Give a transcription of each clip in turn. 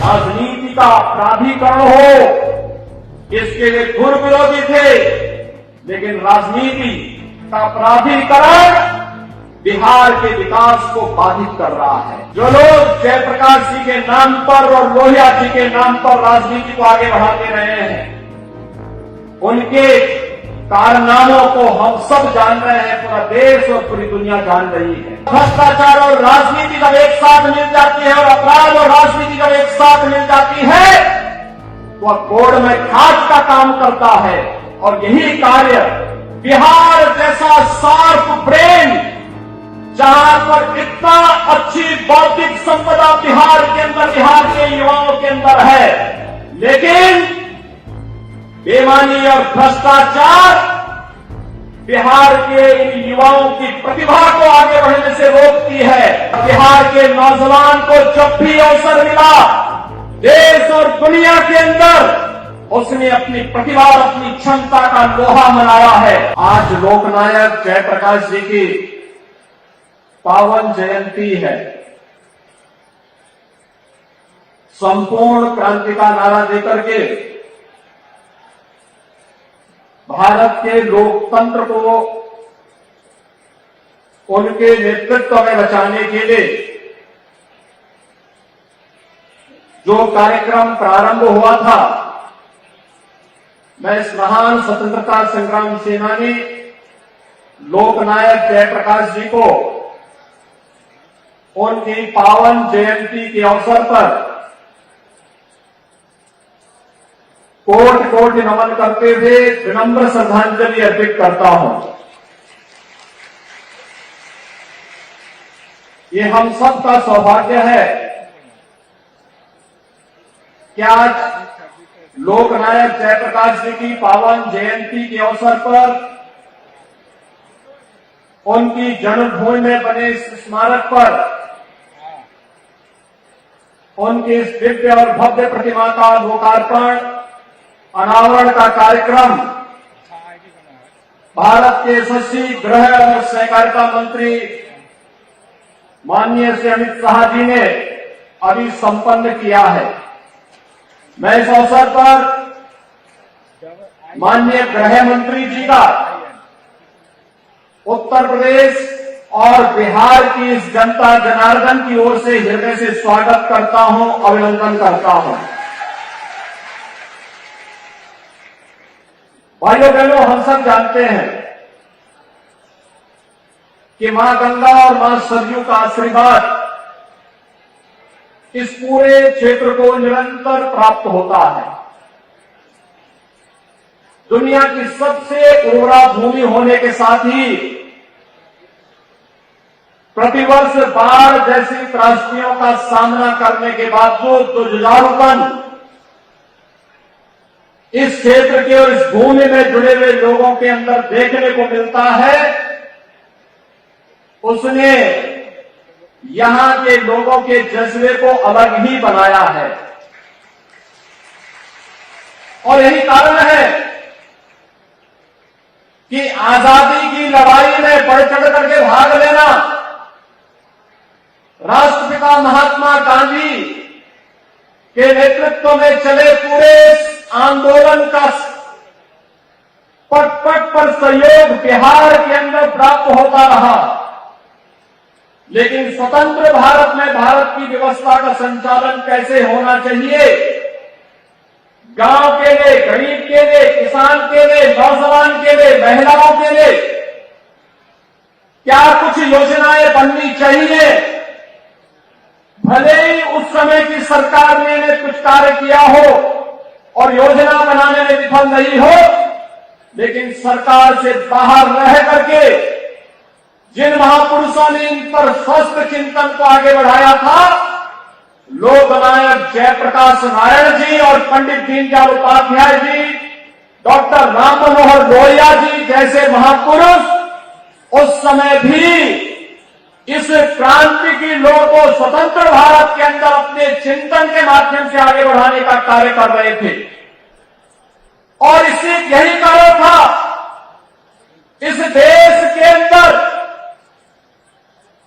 राजनीति का प्राधिकरण हो, इसके लिए पूर्व विरोधी थे, लेकिन राजनीति का प्राधिकरण बिहार के विकास को बाधित कर रहा है। जो लोग जयप्रकाश जी के नाम पर और लोहिया जी के नाम पर राजनीति को आगे बढ़ाते रहे हैं, उनके कारनामों को हम सब जान रहे हैं, पूरा देश और पूरी दुनिया जान रही है। भ्रष्टाचार और राजनीति जब एक साथ मिल जाती है और अपराध और राजनीति जब एक साथ मिल जाती है, वह कोड़ में खाद का काम करता है। और यही कार्य बिहार जैसा शार्प ब्रेन, जहां पर इतना अच्छी बौद्धिक संपदा बिहार के अंदर, बिहार के युवाओं के अंदर है, लेकिन बेईमानी और भ्रष्टाचार बिहार के इन युवाओं की प्रतिभा को आगे बढ़ने से रोकती है। बिहार के नौजवान को जब भी अवसर मिला देश और दुनिया के अंदर, उसने अपनी प्रतिभा और अपनी क्षमता का लोहा मनाया है। आज लोकनायक जयप्रकाश जी की पावन जयंती है। संपूर्ण क्रांति का नारा देकर के भारत के लोकतंत्र को उनके नेतृत्व में बचाने के लिए जो कार्यक्रम प्रारंभ हुआ था, मैं इस महान स्वतंत्रता संग्राम सेनानी लोकनायक जयप्रकाश जी को उनकी पावन जयंती के अवसर पर कोटि कोटि नमन करते हुए विनम्र श्रद्धांजलि अर्पित करता हूं। ये हम सबका सौभाग्य है कि आज लोकनायक जयप्रकाश जी की पावन जयंती के अवसर पर उनकी जन्मभूमि में बने इस स्मारक पर उनकी इस दिव्य और भव्य प्रतिमा का लोकार्पण, अनावरण का कार्यक्रम भारत के यशस्वी गृह और सहकारिता मंत्री माननीय श्री अमित शाह जी ने अभी संपन्न किया है। मैं इस अवसर पर माननीय गृह मंत्री जी का उत्तर प्रदेश और बिहार की इस जनता जनार्दन की ओर से हृदय से स्वागत करता हूं, अभिनंदन करता हूं। भाइयों बहनों, हम सब जानते हैं कि मां गंगा और मां सरयू का आशीर्वाद इस पूरे क्षेत्र को निरंतर प्राप्त होता है। दुनिया की सबसे उर्वरा भूमि होने के साथ ही प्रतिवर्ष बाढ़ जैसी त्रासदियों का सामना करने के बावजूद जो जुझारूपन इस क्षेत्र के और इस भूमि में जुड़े हुए लोगों के अंदर देखने को मिलता है, उसने यहां के लोगों के जज्बे को अलग ही बनाया है। और यही कारण है कि आजादी की लड़ाई में बढ़ चढ़ करके भाग लेना राष्ट्रपिता महात्मा गांधी के नेतृत्व में चले पूरे आंदोलन का पट पट पर सहयोग बिहार के अंदर प्राप्त होता रहा। लेकिन स्वतंत्र भारत में भारत की व्यवस्था का संचालन कैसे होना चाहिए, गांव के लिए, गरीब के लिए, किसान के लिए, नौजवान के लिए, महिलाओं के लिए क्या कुछ योजनाएं बननी चाहिए। भले ही उस समय की सरकार ने कुछ कार्य किया हो और योजना बनाने में विफल नहीं हो, लेकिन सरकार से बाहर रह करके जिन महापुरुषों ने इन पर स्वस्थ चिंतन को आगे बढ़ाया था, लोकनायक जयप्रकाश नारायण जी और पंडित दीनदयाल उपाध्याय जी, डॉक्टर राम मनोहर लोहिया जी जैसे महापुरुष उस समय भी इस क्रांति की लोग को स्वतंत्र भारत के अंदर अपने चिंतन के माध्यम से आगे बढ़ाने का कार्य कर रहे थे। और इससे यही कारण था, इस देश के अंदर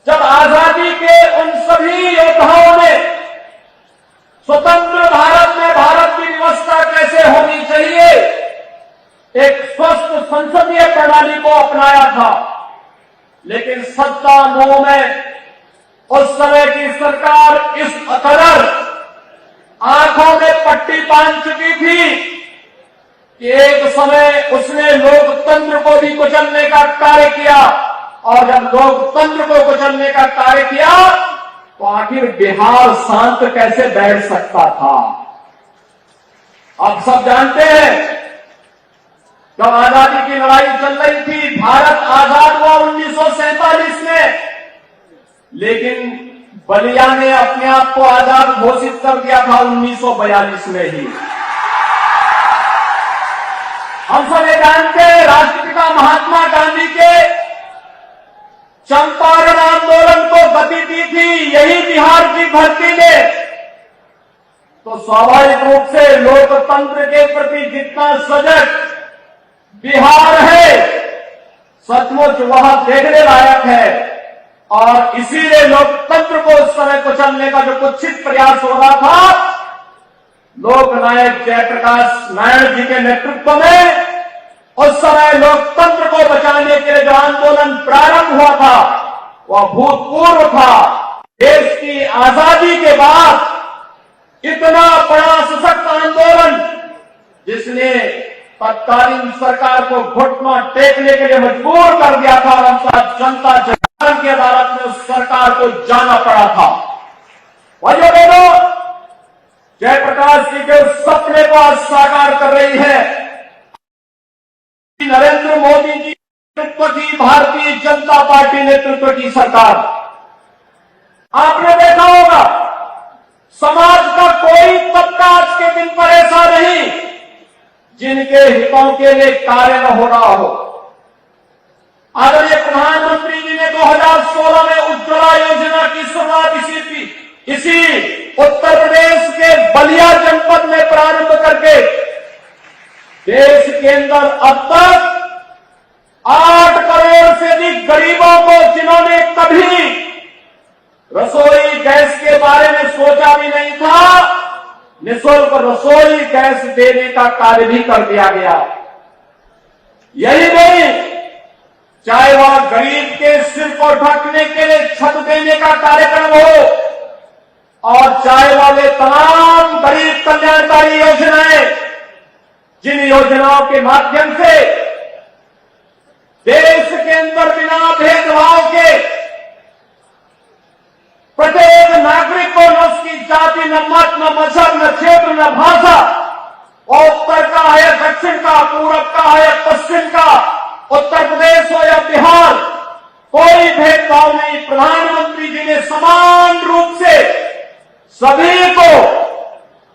जब आजादी के उन सभी योद्धाओं ने स्वतंत्र भारत में भारत की व्यवस्था कैसे होनी चाहिए, एक स्वस्थ संसदीय प्रणाली को अपनाया था। लेकिन सत्ता मोह में उस समय की सरकार इस कदर आंखों में पट्टी बांध चुकी थी कि एक समय उसने लोकतंत्र को भी कुचलने का कार्य किया, और जब लोकतंत्र को कुचलने का कार्य किया तो आखिर बिहार शांत कैसे बैठ सकता था। आप सब जानते हैं, जब आजादी की लड़ाई चल रही थी, भारत आजाद हुआ 1947 में, लेकिन बलिया ने अपने आप को आजाद घोषित कर दिया था 1942 में ही। हम सब ये जानते हैं, राष्ट्रपिता महात्मा गांधी के चंपारण आंदोलन को गति दी थी यही बिहार की धरती ने। तो स्वाभाविक रूप से लोकतंत्र के प्रति जितना सजग बिहार है, सचमुच वह देखने लायक है। और इसीलिए लोकतंत्र को उस समय कुचलने का जो कुत्सित प्रयास हो रहा था, लोकनायक जयप्रकाश नारायण जी के नेतृत्व में उस समय लोकतंत्र को बचाने के लिए जो आंदोलन प्रारंभ हुआ था वह भूतपूर्व था। देश की आजादी के बाद इतना बड़ा सशक्त आंदोलन जिसने तत्कालीन सरकार को घुटना टेकने के लिए मजबूर कर दिया था, और जनता जनार्दन की अदालत में उस सरकार को जाना पड़ा था। वजह देखो, जयप्रकाश जी के उस सपने को आज साकार कर रही है नरेंद्र मोदी जी नेतृत्व की भारतीय जनता पार्टी नेतृत्व की सरकार। आपने देखा होगा, समाज का कोई तबका आज के दिन पर ऐसा नहीं जिनके हितों के लिए कार्य न हो रहा हो। आदरणीय प्रधानमंत्री जी ने 2016 में उज्ज्वला योजना की शुरुआत इसी उत्तर प्रदेश के बलिया जनपद में प्रारंभ करके देश के अंदर अब तक 8 करोड़ से अधिक गरीबों को, जिन्होंने कभी रसोई गैस के बारे में सोचा भी नहीं था, निःशुल्क रसोई गैस देने का कार्य भी कर दिया गया। यही नहीं, चाहे वह गरीब के सिर को ढकने के लिए छत देने का कार्यक्रम हो, और चाहे वह वे तमाम गरीब कल्याणकारी योजनाएं जिन योजनाओं के माध्यम से देश के अंदर बिना भेदभाव के प्रत्येक नागरिक को न उसकी जाति, न मत, न मजहब, न क्षेत्र, न भाषा, और उत्तर का है, दक्षिण का, पूर्व का है, पश्चिम का, उत्तर प्रदेश हो या बिहार, कोई भेदभाव नहीं। प्रधानमंत्री जी ने समान रूप से सभी को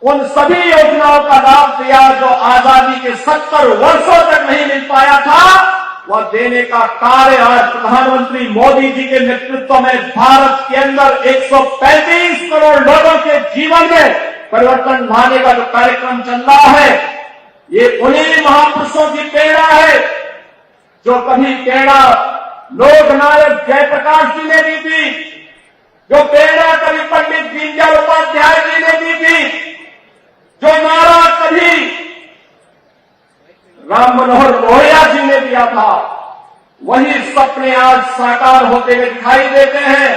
उन सभी योजनाओं का लाभ दिया जो आजादी के 70 वर्षों तक नहीं मिल पाया था, वह देने का कार्य आज प्रधानमंत्री मोदी जी के नेतृत्व में भारत के अंदर 135 करोड़ लोगों के जीवन में परिवर्तन लाने का जो कार्यक्रम चल रहा है, ये उन्हीं महापुरुषों की प्रेरणा है जो कभी प्रेरणा लोकनायक जयप्रकाश जी ने दी थी, जो प्रेरणा कभी पंडित दीनदयाल उपाध्याय जी ने दी थी, जो नारा कभी राम मनोहर लोहिया जी ने दिया था, वही सपने आज साकार होते हुए दिखाई देते हैं।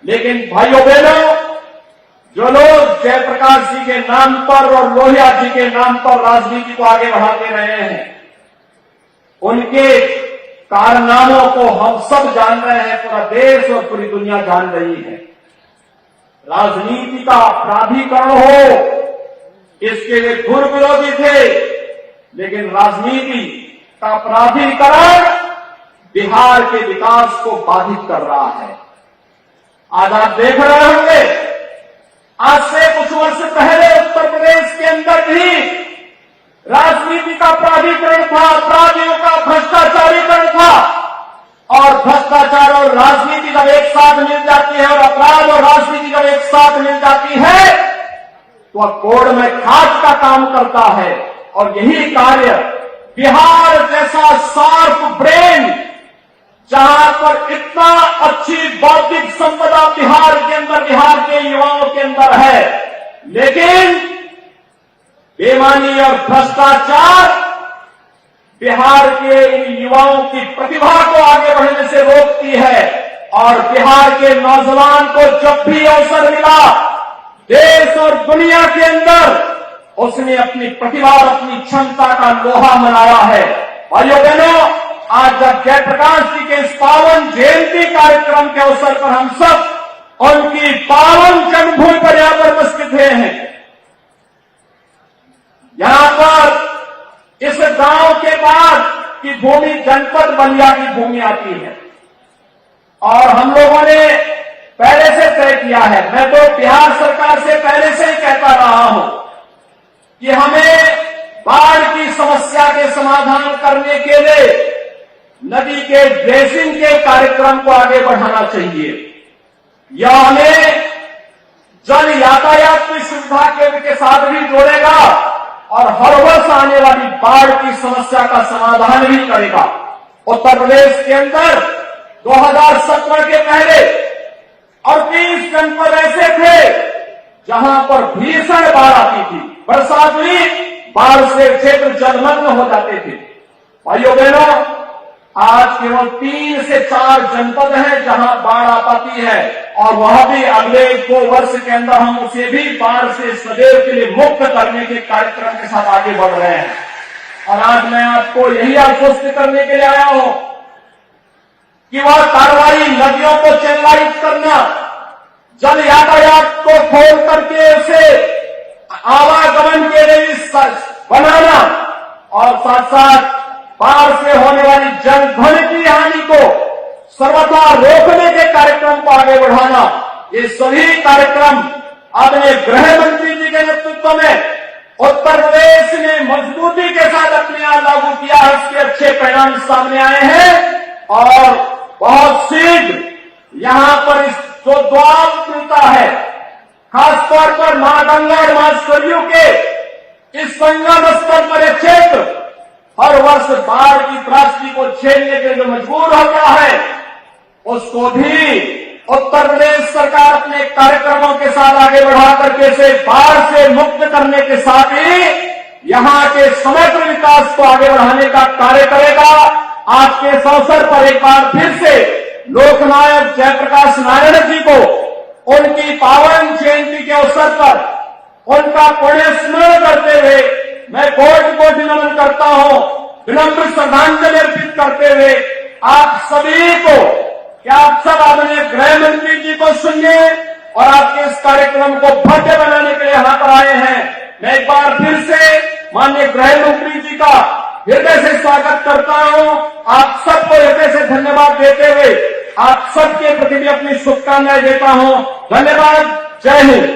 लेकिन भाइयों बहनों, जो लोग जयप्रकाश जी के नाम पर और लोहिया जी के नाम पर राजनीति को आगे बढ़ाते रहे हैं, उनके कारनामों को हम सब जान रहे हैं, पूरा देश और पूरी दुनिया जान रही है। राजनीति का अपराधीकरण हो, इसके लिए धुर विरोधी थे, लेकिन राजनीति का अपराधीकरण बिहार के विकास को बाधित कर रहा है। आज आप देख रहे होंगे, आज से कुछ वर्ष पहले उत्तर प्रदेश के अंदर भी राजनीति का अपराधीकरण था, अपराधियों का भ्रष्टाचारीकरण था, और भ्रष्टाचार और राजनीति जब एक साथ मिल जाती है, और अपराध और राजनीति जब एक साथ मिल जाती है, तो वह कोड़ में खाद का काम करता है। और यही कार्य बिहार जैसा शार्प ब्रेन, जहां पर इतना अच्छी बौद्धिक संपदा बिहार के अंदर, बिहार के युवाओं के अंदर है, लेकिन बेईमानी और भ्रष्टाचार बिहार के इन युवाओं की प्रतिभा को आगे बढ़ने से रोकती है। और बिहार के नौजवान को जब भी अवसर मिला देश और दुनिया के अंदर, उसने अपनी प्रतिभा और अपनी क्षमता का लोहा मनाया है। भाइयों बहनों, आज जब जयप्रकाश जी के इस पावन जयंती कार्यक्रम के अवसर पर हम सब उनकी पावन जन्मभूमि पर यहां पर उपस्थित हुए हैं, यहां पर इस गांव के बाद की भूमि जनपद बलिया की भूमि आती है और हम लोगों ने पहले से तय किया है, मैं तो बिहार सरकार से पहले से ही कहता रहा हूं कि हमें बाढ़ की समस्या के समाधान करने के लिए नदी के ड्रेसिंग के कार्यक्रम को आगे बढ़ाना चाहिए। यह हमें जल यातायात की सुविधा के साथ भी जोड़ेगा और हर वर्ष आने वाली बाढ़ की समस्या का समाधान भी करेगा। उत्तर प्रदेश के अंदर 2017 के पहले 38 जनपद ऐसे थे जहां पर भीषण बाढ़ आती थी, बरसात हुई, बाढ़ से क्षेत्र जलमग्न हो जाते थे। भाइयों बहनों, आज केवल 3 से 4 जनपद हैं जहां बाढ़ आ पाती है और वह भी अगले 2 वर्ष के अंदर हम उसे भी बाढ़ से सदैव के लिए मुक्त करने के कार्यक्रम के साथ आगे बढ़ रहे हैं। और आज मैं आपको यही आश्वस्त करने के लिए आया हूं कि वह कार्रवाई नदियों को चैनलाइज करना, जल यातायात को खोल करके उसे आवागमन के लिए बनाना और साथ साथ बाढ़ से होने वाली जनधन की हानि को सर्वथा रोकने के कार्यक्रम को आगे बढ़ाना, ये सभी कार्यक्रम अपने गृह मंत्री जी के नेतृत्व में उत्तर प्रदेश ने मजबूती के साथ अपने यहां लागू किया है। इसके अच्छे परिणाम सामने आए हैं और बहुत शीघ्र यहां पर इस जो द्वार मिलता है, खासतौर पर मां गंगा और मां सरयू के इस संगम स्थल पर यह क्षेत्र हर वर्ष बाढ़ की त्रासदी को झेलने के लिए मजबूर हो गया है, उसको भी उत्तर प्रदेश सरकार अपने कार्यक्रमों के साथ आगे बढ़ा करके इसे बाढ़ से मुक्त करने के साथ ही यहां के समग्र विकास को आगे बढ़ाने का कार्य करेगा। आज के इस अवसर पर एक बार फिर से लोकनायक जयप्रकाश नारायण जी को उनकी पावन जयंती के अवसर पर उनका पुण्य स्मरण करते हुए मैं कोटि कोटि नमन करता हूं, विनम्र श्रद्धांजलि अर्पित करते हुए आप सभी को कि आप सब अपने गृह मंत्री जी को सुनिए और आपके इस कार्यक्रम को भव्य बनाने के लिए यहां पर आए हैं। मैं एक बार फिर से माननीय गृह मंत्री जी का हृदय से स्वागत करता हूं। आप सबको हृदय से धन्यवाद देते हुए आप सबके प्रति भी अपनी शुभकामनाएं देता हूं। धन्यवाद। जय हिंद।